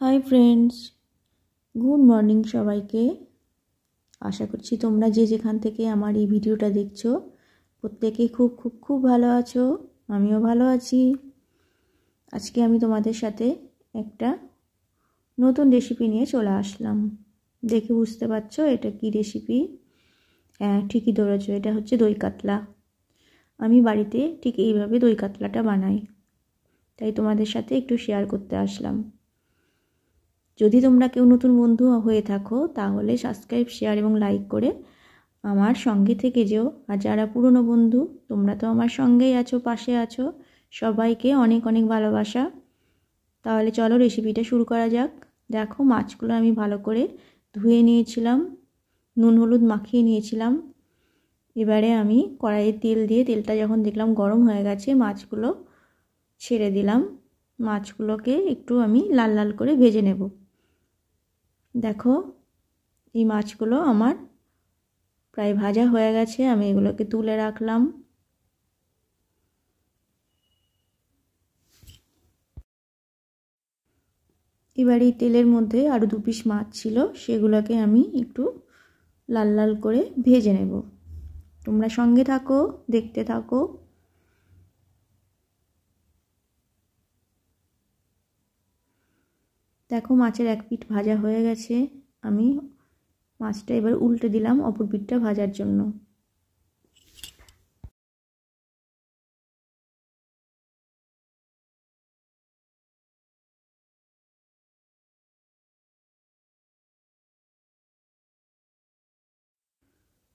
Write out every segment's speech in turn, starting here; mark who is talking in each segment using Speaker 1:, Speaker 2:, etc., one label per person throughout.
Speaker 1: Hi friends, good morning সবাইকে। আশা করছি তোমরা যে যেখান থেকে আমার এই ভিডিওটা দেখছো প্রত্যেকে খুব খুব খুব ভালো আছো। আমিও ভালো আছি। আজকে আমি তোমাদের সাথে একটা নতুন রেসিপি নিয়ে চলে আসলাম। দেখে বুঝতে পারছো এটা কি রেসিপি? হ্যাঁ, ঠিকই ধরেছো, এটা হচ্ছে দই কাতলা। আমি বাড়িতে ঠিক এইভাবে দই কাতলাটা বানাই, তাই তোমাদের সাথে একটু শেয়ার করতে আসলাম। যদি তোমরা কেউ নতুন বন্ধু হয়ে থাকো তাহলে সাবস্ক্রাইব, শেয়ার এবং লাইক করে আমার সঙ্গে থেকে যেও। আর যারা পুরনো বন্ধু তোমরা তো আমার সঙ্গেই আছো, পাশে আছো, সবাইকে অনেক অনেক ভালোবাসা। তাহলে চলো রেসিপিটা শুরু করা যাক। দেখো, মাছগুলো আমি ভালো করে ধুয়ে নিয়েছিলাম, নুন হলুদ মাখিয়ে নিয়েছিলাম। এবারে আমি কড়াইয়ে তেল দিয়ে, তেলটা যখন দেখলাম গরম হয়ে গেছে, মাছগুলো ছেড়ে দিলাম। মাছগুলোকে একটু আমি লাল লাল করে ভেজে নেব। দেখো, এই মাছগুলো আমার প্রায় ভাজা হয়ে গেছে। আমি এগুলোকে তুলে রাখলাম। এবার এই তেলের মধ্যে আরও 2 পিস মাছ ছিল, সেগুলোকে আমি একটু লাল লাল করে ভেজে নেব। তোমরা সঙ্গে থাকো, দেখতে থাকো। দেখো, মাছের এক পিঠ ভাজা হয়ে গেছে। আমি মাছটা এবার উল্টে দিলাম অপর পিঠটা ভাজার জন্য।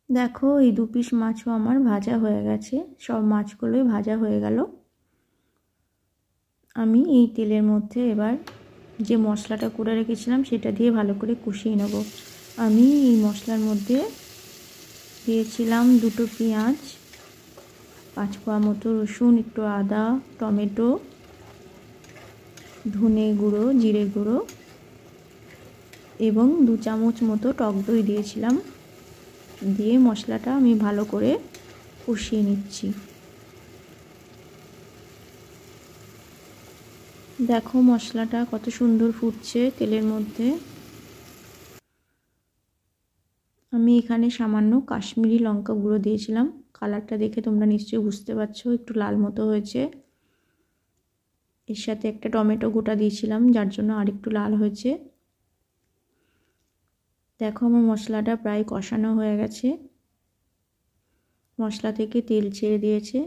Speaker 1: দেখো, এই 2 পিস মাছও আমার ভাজা হয়ে গেছে। সব মাছগুলোই ভাজা হয়ে গেল। আমি এই তেলের মধ্যে এবার যে মশলাটা করে রেখেছিলাম সেটা দিয়ে ভালো করে কষিয়ে নেব। আমি এই মশলার মধ্যে দিয়েছিলাম 2টো পেঁয়াজ, 5 কোয়া মতো রসুন, একটু আদা, টমেটো, ধনে গুঁড়ো, জিরে গুঁড়ো এবং 2 চামচ মতো টক দই দিয়েছিলাম। দিয়ে মশলাটা আমি ভালো করে কষিয়ে নিচ্ছি। দেখো, মশলাটা কত সুন্দর ফুটছে তেলের মধ্যে। আমি এখানে সামান্য কাশ্মীরি লঙ্কা গুঁড়ো দিয়েছিলাম। কালারটা দেখে তোমরা নিশ্চয়ই বুঝতে পারছো, একটু লাল মতো হয়েছে। এর সাথে একটা টমেটো গোটা দিয়েছিলাম, যার জন্য আরেকটু লাল হয়েছে। দেখো, আমার মশলাটা প্রায় কষানো হয়ে গেছে। মশলা থেকে তেল ছেড়ে দিয়েছে।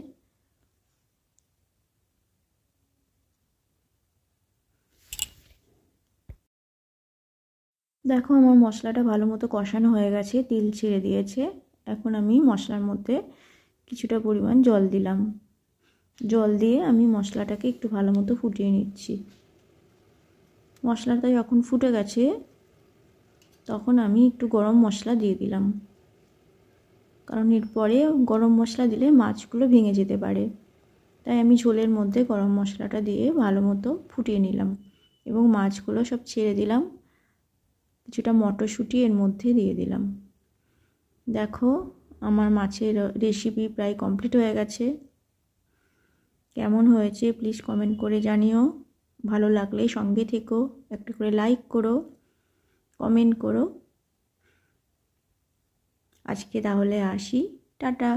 Speaker 1: দেখো, আমার মশলাটা ভালো মতো কষানো হয়ে গেছে, তেল ছেড়ে দিয়েছে। এখন আমি মশলার মধ্যে কিছুটা পরিমাণ জল দিলাম। জল দিয়ে আমি মশলাটাকে একটু ভালো মতো ফুটিয়ে নিচ্ছি। মশলাটা যখন ফুটে গেছে তখন আমি একটু গরম মশলা দিয়ে দিলাম, কারণ এরপরে গরম মশলা দিলে মাছগুলো ভেঙে যেতে পারে। তাই আমি ঝোলের মধ্যে গরম মশলাটা দিয়ে ভালো মতো ফুটিয়ে নিলাম এবং মাছগুলো সব ছেড়ে দিলাম। কিছুটা মটরশুঁটি এর মধ্যে দিয়ে দিলাম। দেখো, আমার মাছের রেসিপি প্রায় কমপ্লিট হয়ে গেছে। কেমন হয়েছে প্লিজ কমেন্ট করে জানিও। ভালো লাগলে সঙ্গে থেকো, একটা করে লাইক করো, কমেন্ট করো। আজকে তাহলে আসি, টাটা।